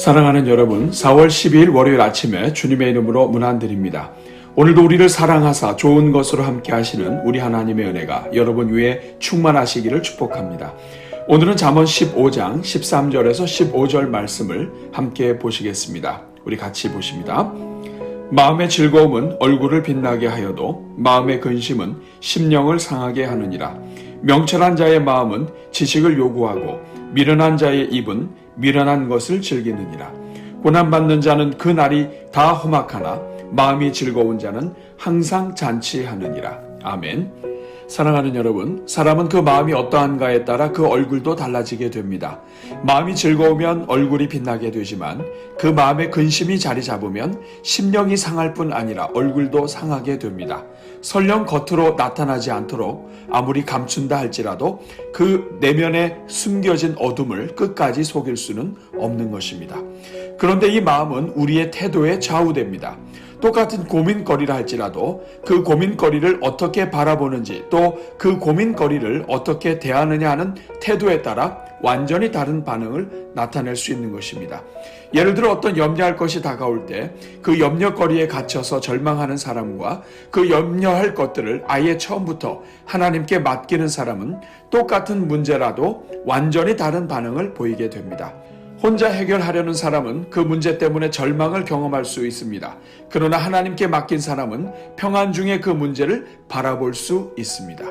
사랑하는 여러분, 4월 12일 월요일 아침에 주님의 이름으로 문안드립니다. 오늘도 우리를 사랑하사 좋은 것으로 함께 하시는 우리 하나님의 은혜가 여러분 위에 충만하시기를 축복합니다. 오늘은 잠언 15장 13절에서 15절 말씀을 함께 보시겠습니다. 우리 같이 보십니다. 마음의 즐거움은 얼굴을 빛나게 하여도 마음의 근심은 심령을 상하게 하느니라. 명철한 자의 마음은 지식을 요구하고 미련한 자의 입은 미련한 것을 즐기느니라. 고난받는 자는 그 날이 다 험악하나 마음이 즐거운 자는 항상 잔치하느니라. 아멘. 사랑하는 여러분, 사람은 그 마음이 어떠한가에 따라 그 얼굴도 달라지게 됩니다. 마음이 즐거우면 얼굴이 빛나게 되지만 그 마음에 근심이 자리 잡으면 심령이 상할 뿐 아니라 얼굴도 상하게 됩니다. 설령 겉으로 나타나지 않도록 아무리 감춘다 할지라도 그 내면에 숨겨진 어둠을 끝까지 속일 수는 없는 것입니다. 그런데 이 마음은 우리의 태도에 좌우됩니다. 똑같은 고민거리라 할지라도 그 고민거리를 어떻게 바라보는지 또 그 고민거리를 어떻게 대하느냐 하는 태도에 따라 완전히 다른 반응을 나타낼 수 있는 것입니다. 예를 들어 어떤 염려할 것이 다가올 때 그 염려거리에 갇혀서 절망하는 사람과 그 염려할 것들을 아예 처음부터 하나님께 맡기는 사람은 똑같은 문제라도 완전히 다른 반응을 보이게 됩니다. 혼자 해결하려는 사람은 그 문제 때문에 절망을 경험할 수 있습니다. 그러나 하나님께 맡긴 사람은 평안 중에 그 문제를 바라볼 수 있습니다.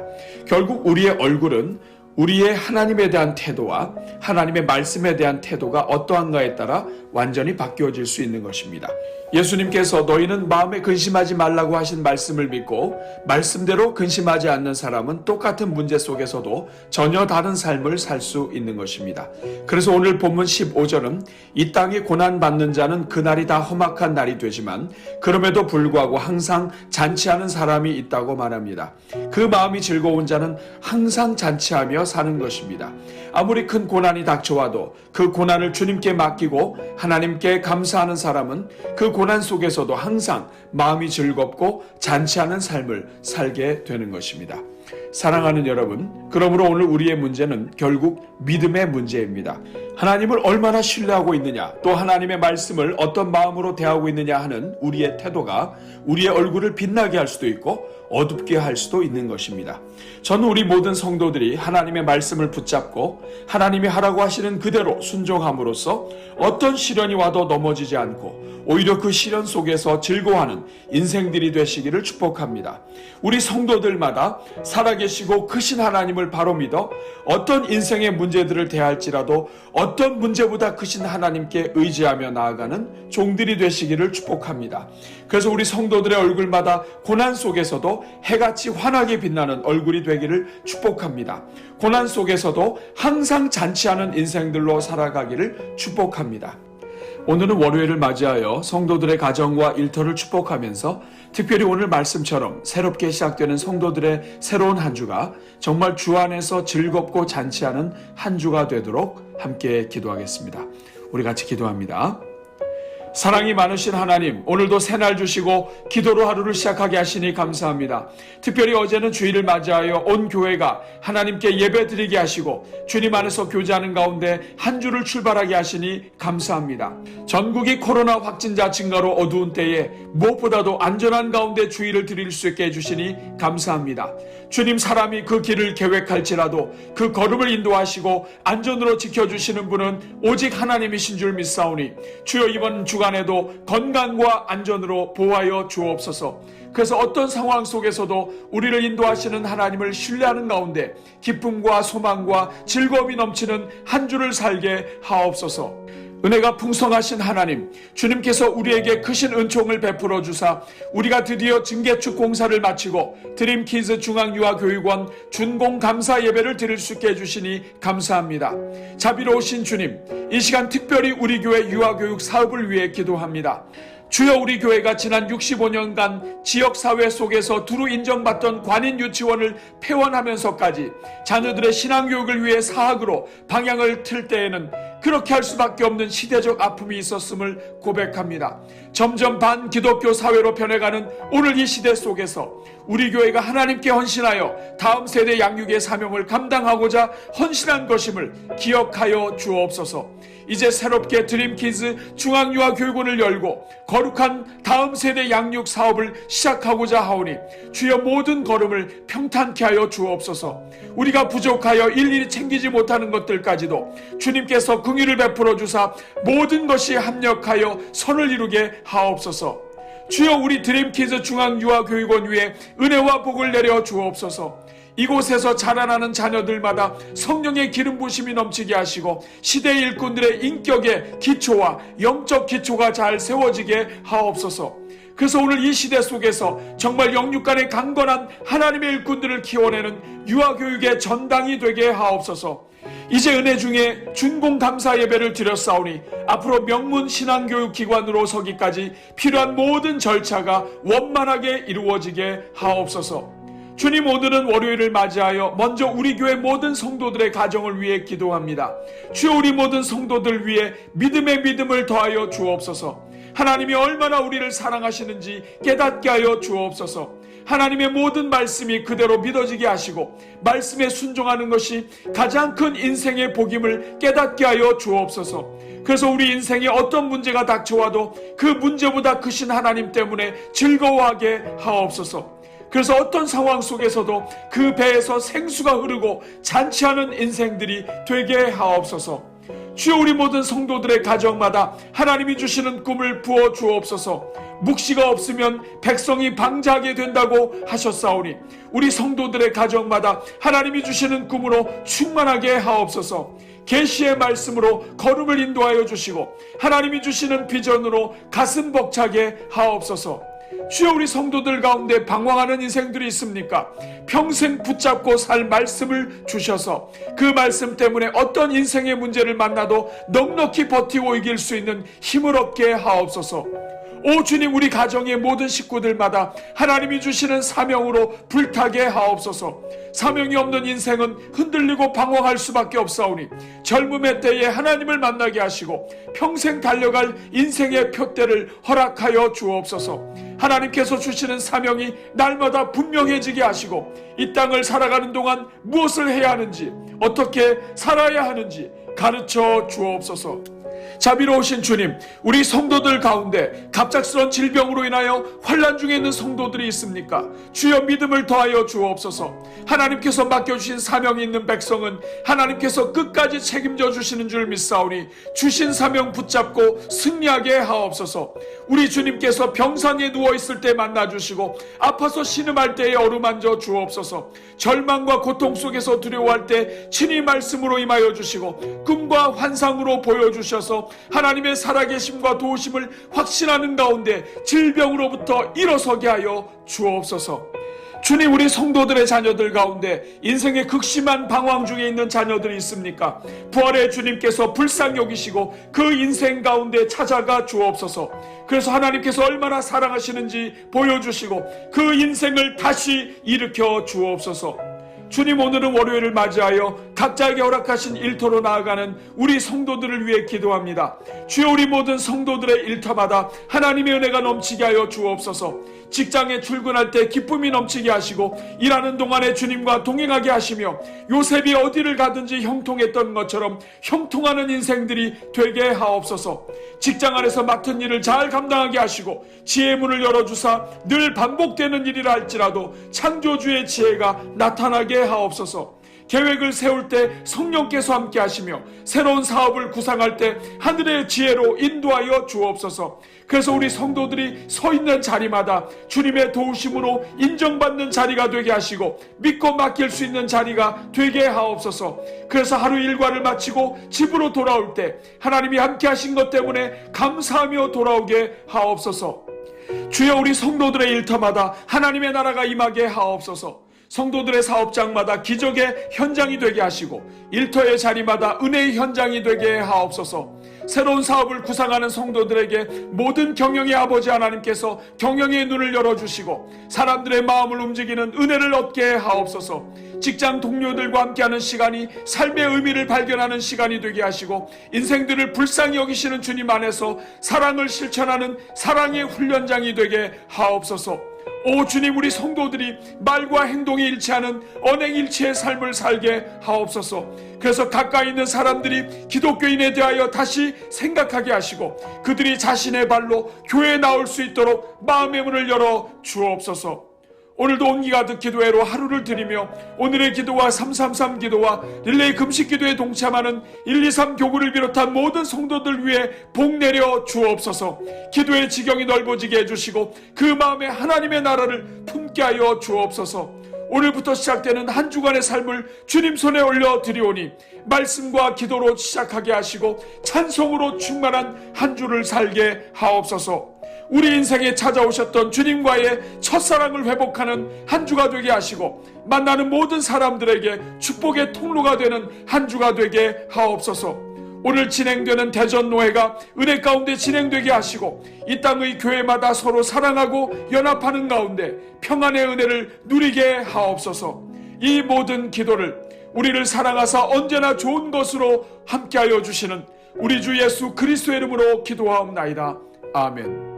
결국 우리의 얼굴은 우리의 하나님에 대한 태도와 하나님의 말씀에 대한 태도가 어떠한가에 따라 완전히 바뀌어질 수 있는 것입니다. 예수님께서 너희는 마음에 근심하지 말라고 하신 말씀을 믿고 말씀대로 근심하지 않는 사람은 똑같은 문제 속에서도 전혀 다른 삶을 살 수 있는 것입니다. 그래서 오늘 본문 15절은 이 땅에 고난받는 자는 그날이 다 험악한 날이 되지만 그럼에도 불구하고 항상 잔치하는 사람이 있다고 말합니다. 그 마음이 즐거운 자는 항상 잔치하며 사는 것입니다. 아무리 큰 고난이 닥쳐와도 그 고난을 주님께 맡기고 하나님께 감사하는 사람은 그 고난 속에서도 항상 마음이 즐겁고 잔치하는 삶을 살게 되는 것입니다. 사랑하는 여러분, 그러므로 오늘 우리의 문제는 결국 믿음의 문제입니다. 하나님을 얼마나 신뢰하고 있느냐, 또 하나님의 말씀을 어떤 마음으로 대하고 있느냐 하는 우리의 태도가 우리의 얼굴을 빛나게 할 수도 있고 어둡게 할 수도 있는 것입니다. 저는 우리 모든 성도들이 하나님의 말씀을 붙잡고 하나님이 하라고 하시는 그대로 순종함으로써 어떤 시련이 와도 넘어지지 않고 오히려 그 시련 속에서 즐거워하는 인생들이 되시기를 축복합니다. 우리 성도들마다 살아계시고 크신 하나님을 바로 믿어 어떤 인생의 문제들을 대할지라도 어떤 문제보다 크신 하나님께 의지하며 나아가는 종들이 되시기를 축복합니다. 그래서 우리 성도들의 얼굴마다 고난 속에서도 해같이 환하게 빛나는 얼굴이 되기를 축복합니다. 고난 속에서도 항상 잔치하는 인생들로 살아가기를 축복합니다. 오늘은 월요일을 맞이하여 성도들의 가정과 일터를 축복하면서 특별히 오늘 말씀처럼 새롭게 시작되는 성도들의 새로운 한 주가 정말 주 안에서 즐겁고 잔치하는 한 주가 되도록 함께 기도하겠습니다. 우리 같이 기도합니다. 사랑이 많으신 하나님, 오늘도 새날 주시고 기도로 하루를 시작하게 하시니 감사합니다. 특별히 어제는 주일을 맞이하여 온 교회가 하나님께 예배드리게 하시고 주님 안에서 교제하는 가운데 한 주를 출발하게 하시니 감사합니다. 전국이 코로나 확진자 증가로 어두운 때에 무엇보다도 안전한 가운데 주일을 드릴 수 있게 해주시니 감사합니다. 주님, 사람이 그 길을 계획할지라도 그 걸음을 인도하시고 안전으로 지켜주시는 분은 오직 하나님이신 줄 믿사오니 주여 이번 주간에도 건강과 안전으로 보호하여 주옵소서. 그래서 어떤 상황 속에서도 우리를 인도하시는 하나님을 신뢰하는 가운데 기쁨과 소망과 즐거움이 넘치는 한 주를 살게 하옵소서. 은혜가 풍성하신 하나님, 주님께서 우리에게 크신 은총을 베풀어 주사 우리가 드디어 증개축 공사를 마치고 드림키즈 중앙유아교육원 준공 감사 예배를 드릴 수 있게 해주시니 감사합니다. 자비로우신 주님, 이 시간 특별히 우리 교회 유아교육 사업을 위해 기도합니다. 주여, 우리 교회가 지난 65년간 지역사회 속에서 두루 인정받던 관인유치원을 폐원하면서까지 자녀들의 신앙교육을 위해 사학으로 방향을 틀 때에는 그렇게 할 수밖에 없는 시대적 아픔이 있었음을 고백합니다. 점점 반기독교 사회로 변해가는 오늘 이 시대 속에서 우리 교회가 하나님께 헌신하여 다음 세대 양육의 사명을 감당하고자 헌신한 것임을 기억하여 주옵소서. 이제 새롭게 드림키즈 중앙유아교육원을 열고 거룩한 다음 세대 양육 사업을 시작하고자 하오니 주여 모든 걸음을 평탄케 하여 주옵소서. 우리가 부족하여 일일이 챙기지 못하는 것들까지도 주님께서 긍휼을 베풀어 주사 모든 것이 합력하여 선을 이루게 하옵소서. 주여 우리 드림키즈 중앙유아교육원 위에 은혜와 복을 내려 주옵소서. 이곳에서 자라나는 자녀들마다 성령의 기름 부심이 넘치게 하시고 시대의 일꾼들의 인격의 기초와 영적 기초가 잘 세워지게 하옵소서. 그래서 오늘 이 시대 속에서 정말 영육간의 강건한 하나님의 일꾼들을 키워내는 유아교육의 전당이 되게 하옵소서. 이제 은혜 중에 준공 감사 예배를 드렸사오니 앞으로 명문 신앙교육기관으로 서기까지 필요한 모든 절차가 원만하게 이루어지게 하옵소서. 주님, 오늘은 월요일을 맞이하여 먼저 우리 교회 모든 성도들의 가정을 위해 기도합니다. 주여 우리 모든 성도들 위해 믿음의 믿음을 더하여 주옵소서. 하나님이 얼마나 우리를 사랑하시는지 깨닫게 하여 주옵소서. 하나님의 모든 말씀이 그대로 믿어지게 하시고 말씀에 순종하는 것이 가장 큰 인생의 복임을 깨닫게 하여 주옵소서. 그래서 우리 인생에 어떤 문제가 닥쳐와도 그 문제보다 크신 하나님 때문에 즐거워하게 하옵소서. 그래서 어떤 상황 속에서도 그 배에서 생수가 흐르고 잔치하는 인생들이 되게 하옵소서. 주여 우리 모든 성도들의 가정마다 하나님이 주시는 꿈을 부어 주옵소서. 묵시가 없으면 백성이 방자하게 된다고 하셨사오니 우리 성도들의 가정마다 하나님이 주시는 꿈으로 충만하게 하옵소서. 계시의 말씀으로 걸음을 인도하여 주시고 하나님이 주시는 비전으로 가슴 벅차게 하옵소서. 주여 우리 성도들 가운데 방황하는 인생들이 있습니까? 평생 붙잡고 살 말씀을 주셔서 그 말씀 때문에 어떤 인생의 문제를 만나도 넉넉히 버티고 이길 수 있는 힘을 얻게 하옵소서. 오 주님, 우리 가정의 모든 식구들마다 하나님이 주시는 사명으로 불타게 하옵소서. 사명이 없는 인생은 흔들리고 방황할 수밖에 없사오니 젊음의 때에 하나님을 만나게 하시고 평생 달려갈 인생의 표대를 허락하여 주옵소서. 하나님께서 주시는 사명이 날마다 분명해지게 하시고 이 땅을 살아가는 동안 무엇을 해야 하는지, 어떻게 살아야 하는지 가르쳐 주옵소서. 자비로우신 주님, 우리 성도들 가운데 갑작스런 질병으로 인하여 환난 중에 있는 성도들이 있습니까? 주여 믿음을 더하여 주옵소서. 하나님께서 맡겨주신 사명이 있는 백성은 하나님께서 끝까지 책임져 주시는 줄 믿사오니 주신 사명 붙잡고 승리하게 하옵소서. 우리 주님께서 병상에 누워있을 때 만나주시고 아파서 신음할 때에 어루만져 주옵소서. 절망과 고통 속에서 두려워할 때 친히 말씀으로 임하여 주시고 꿈과 환상으로 보여주셔서 하나님의 살아계심과 도우심을 확신하는 가운데 질병으로부터 일어서게 하여 주옵소서. 주님, 우리 성도들의 자녀들 가운데 인생의 극심한 방황 중에 있는 자녀들이 있습니까? 부활의 주님께서 불쌍히 여기시고 그 인생 가운데 찾아가 주옵소서. 그래서 하나님께서 얼마나 사랑하시는지 보여주시고 그 인생을 다시 일으켜 주옵소서. 주님, 오늘은 월요일을 맞이하여 각자에게 허락하신 일터로 나아가는 우리 성도들을 위해 기도합니다. 주여, 우리 모든 성도들의 일터마다 하나님의 은혜가 넘치게 하여 주옵소서. 직장에 출근할 때 기쁨이 넘치게 하시고 일하는 동안에 주님과 동행하게 하시며 요셉이 어디를 가든지 형통했던 것처럼 형통하는 인생들이 되게 하옵소서. 직장 안에서 맡은 일을 잘 감당하게 하시고 지혜의 문을 열어주사 늘 반복되는 일이라 할지라도 창조주의 지혜가 나타나게 하옵소서. 계획을 세울 때 성령께서 함께 하시며 새로운 사업을 구상할 때 하늘의 지혜로 인도하여 주옵소서. 그래서 우리 성도들이 서 있는 자리마다 주님의 도우심으로 인정받는 자리가 되게 하시고 믿고 맡길 수 있는 자리가 되게 하옵소서. 그래서 하루 일과를 마치고 집으로 돌아올 때 하나님이 함께 하신 것 때문에 감사하며 돌아오게 하옵소서. 주여, 우리 성도들의 일터마다 하나님의 나라가 임하게 하옵소서. 성도들의 사업장마다 기적의 현장이 되게 하시고 일터의 자리마다 은혜의 현장이 되게 하옵소서. 새로운 사업을 구상하는 성도들에게 모든 경영의 아버지 하나님께서 경영의 눈을 열어주시고 사람들의 마음을 움직이는 은혜를 얻게 하옵소서. 직장 동료들과 함께하는 시간이 삶의 의미를 발견하는 시간이 되게 하시고 인생들을 불쌍히 여기시는 주님 안에서 사랑을 실천하는 사랑의 훈련장이 되게 하옵소서. 오 주님, 우리 성도들이 말과 행동이 일치하는 언행일치의 삶을 살게 하옵소서. 그래서 가까이 있는 사람들이 기독교인에 대하여 다시 생각하게 하시고 그들이 자신의 발로 교회에 나올 수 있도록 마음의 문을 열어 주옵소서. 오늘도 온기 가득 기도회로 하루를 드리며 오늘의 기도와 333 기도와 릴레이 금식 기도에 동참하는 123 교구를 비롯한 모든 성도들 위해 복 내려 주옵소서. 기도의 지경이 넓어지게 해주시고 그 마음에 하나님의 나라를 품게 하여 주옵소서. 오늘부터 시작되는 한 주간의 삶을 주님 손에 올려 드리오니 말씀과 기도로 시작하게 하시고 찬송으로 충만한 한 주를 살게 하옵소서. 우리 인생에 찾아오셨던 주님과의 첫사랑을 회복하는 한 주가 되게 하시고 만나는 모든 사람들에게 축복의 통로가 되는 한 주가 되게 하옵소서. 오늘 진행되는 대전노회가 은혜 가운데 진행되게 하시고 이 땅의 교회마다 서로 사랑하고 연합하는 가운데 평안의 은혜를 누리게 하옵소서. 이 모든 기도를 우리를 사랑하사 언제나 좋은 것으로 함께하여 주시는 우리 주 예수 그리스도의 이름으로 기도하옵나이다. 아멘.